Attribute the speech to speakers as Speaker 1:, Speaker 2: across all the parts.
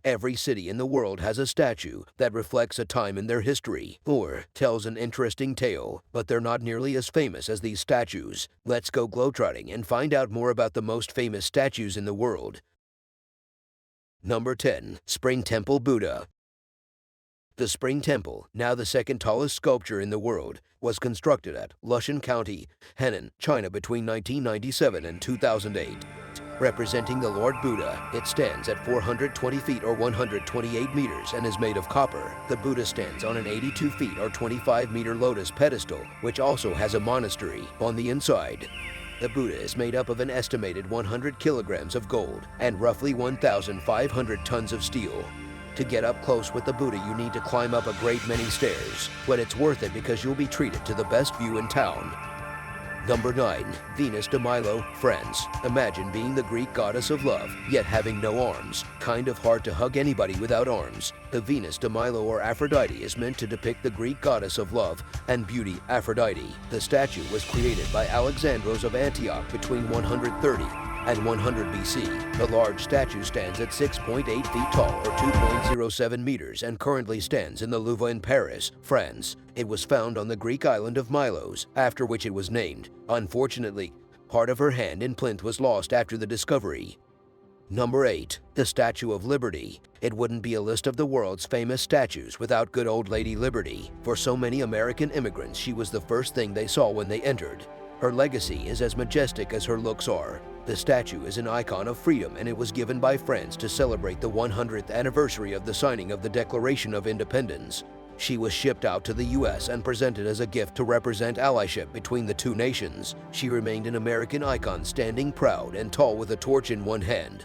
Speaker 1: Every city in the world has a statue that reflects a time in their history or tells an interesting tale, but they're not nearly as famous as these statues. Let's go globetrotting and find out more about the most famous statues in the world. Number 10. Spring Temple Buddha. The Spring Temple, now the second tallest sculpture in the world, was constructed at Lushan County, Henan, China between 1997 and 2008. Representing the Lord Buddha, it stands at 420 feet or 128 meters and is made of copper. The Buddha stands on an 82 feet or 25-meter lotus pedestal, which also has a monastery on the inside. The Buddha is made up of an estimated 100 kilograms of gold and roughly 1,500 tons of steel. To get up close with the Buddha, you need to climb up a great many stairs, but it's worth it because you'll be treated to the best view in town. Number 9. Venus de Milo, France. Imagine being the Greek goddess of love, yet having no arms. Kind of hard to hug anybody without arms. The Venus de Milo or Aphrodite is meant to depict the Greek goddess of love and beauty, Aphrodite. The statue was created by Alexandros of Antioch between 130 and 100 BC. The large statue stands at 6.8 feet tall or 2.07 meters and currently stands in the Louvre in Paris, France. It was found on the Greek island of Milos, after which it was named. Unfortunately, part of her hand in plinth was lost after the discovery. Number 8. The Statue of Liberty. It wouldn't be a list of the world's famous statues without good old Lady Liberty. For so many American immigrants, she was the first thing they saw when they entered. Her legacy is as majestic as her looks are. The statue is an icon of freedom, and it was given by France to celebrate the 100th anniversary of the signing of the Declaration of Independence. She was shipped out to the US and presented as a gift to represent allyship between the two nations. She remained an American icon, standing proud and tall with a torch in one hand.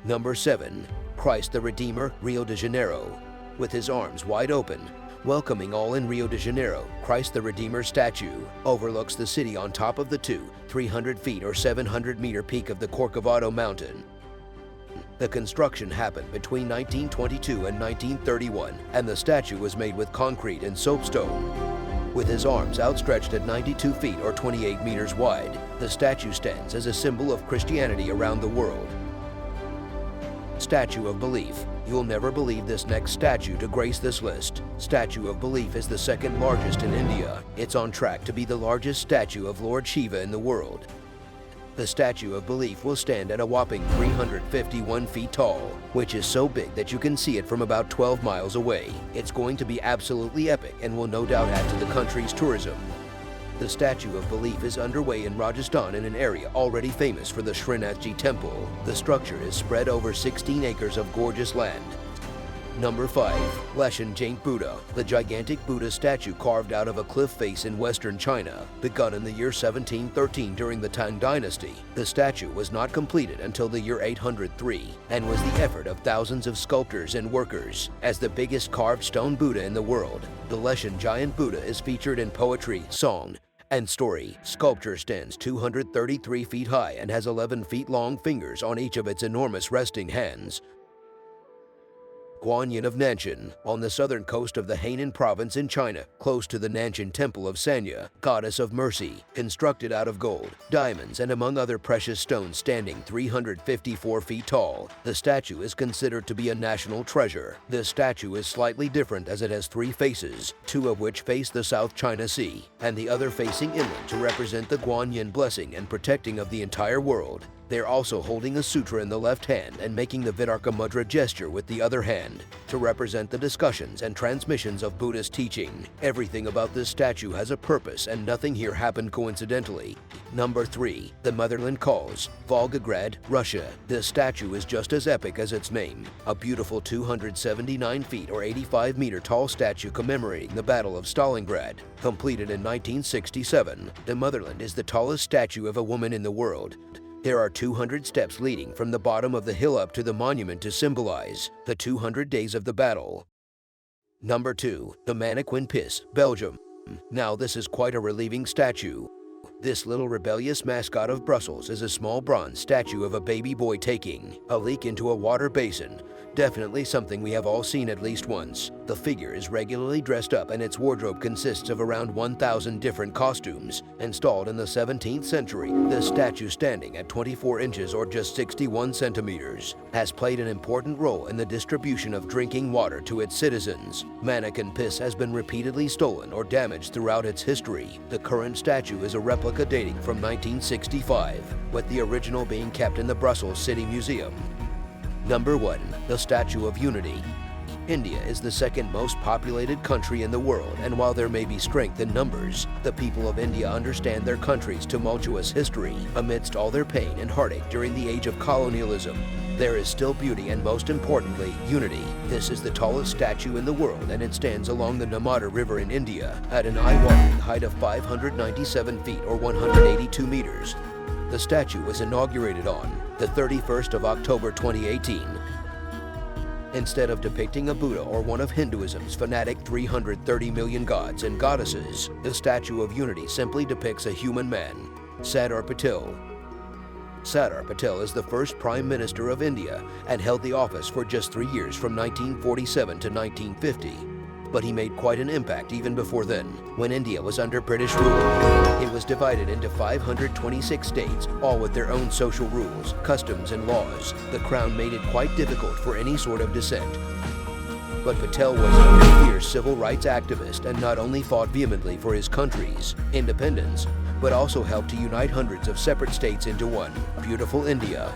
Speaker 1: Number 7. Christ the Redeemer, Rio de Janeiro. With his arms wide open, welcoming all in Rio de Janeiro, Christ the Redeemer statue overlooks the city on top of the 300 feet or 700-meter peak of the Corcovado mountain. The construction happened between 1922 and 1931, and the statue was made with concrete and soapstone. With his arms outstretched at 92 feet or 28 meters wide, the statue stands as a symbol of Christianity around the world. Statue of Belief. You'll never believe this next statue to grace this list. Statue of Belief is the second largest in India. It's on track to be the largest statue of Lord Shiva in the world. The Statue of Belief will stand at a whopping 351 feet tall, which is so big that you can see it from about 12 miles away. It's going to be absolutely epic and will no doubt add to the country's tourism. The Statue of Belief is underway in Rajasthan in an area already famous for the Srinathji Temple. The structure is spread over 16 acres of gorgeous land. Number 5. Lushan Giant Buddha. The gigantic Buddha statue carved out of a cliff face in western China, begun in the year 1713 during the Tang Dynasty. The statue was not completed until the year 803 and was the effort of thousands of sculptors and workers. As the biggest carved stone Buddha in the world, the Lushan Giant Buddha is featured in poetry, song, and story. Sculpture stands 233 feet high and has 11 feet long fingers on each of its enormous resting hands. Guan of Nanshan, on the southern coast of the Hainan province in China, close to the Nanshan Temple of Sanya, goddess of mercy, constructed out of gold, diamonds, and among other precious stones, standing 354 feet tall. The statue is considered to be a national treasure. This statue is slightly different as it has 3 faces, 2 of which face the South China Sea, and the other facing inland to represent the Guan Yin blessing and protecting of the entire world. They're also holding a sutra in the left hand and making the Vitarka Mudra gesture with the other hand to represent the discussions and transmissions of Buddhist teaching. Everything about this statue has a purpose and nothing here happened coincidentally. Number 3. The Motherland Calls, Volgograd, Russia. This statue is just as epic as its name. A beautiful 279 feet or 85 meter tall statue commemorating the Battle of Stalingrad. Completed in 1967, the Motherland is the tallest statue of a woman in the world. There are 200 steps leading from the bottom of the hill up to the monument to symbolize the 200 days of the battle. Number 2. The Mannequin Pis, Belgium. Now this is quite a relieving statue. This little rebellious mascot of Brussels is a small bronze statue of a baby boy taking a leak into a water basin, Definitely something we have all seen at least once. The figure is regularly dressed up and its wardrobe consists of around 1,000 different costumes. Installed in the 17th century, this statue, standing at 24 inches or just 61 centimeters, has played an important role in the distribution of drinking water to its citizens. Mannequin Pis has been repeatedly stolen or damaged throughout its history. The current statue is a replica dating from 1965, with the original being kept in the Brussels City Museum. Number 1. The Statue of Unity. India is the second most populated country in the world, and while there may be strength in numbers, the people of India understand their country's tumultuous history. Amidst all their pain and heartache during the age of colonialism, there is still beauty and, most importantly, unity. This is the tallest statue in the world, and it stands along the Narmada River in India at an eye-watering height of 597 feet or 182 meters. The statue was inaugurated on the 31st of October 2018. Instead of depicting a Buddha or one of Hinduism's fanatic 330 million gods and goddesses, the Statue of Unity simply depicts a human man, Sardar Patel. Sardar Patel is the first Prime Minister of India and held the office for just 3 years from 1947 to 1950. But he made quite an impact even before then. When India was under British rule, it was divided into 526 states, all with their own social rules, customs, and laws. The crown made it quite difficult for any sort of dissent. But Patel was a fierce civil rights activist and not only fought vehemently for his country's independence, but also helped to unite hundreds of separate states into one beautiful India.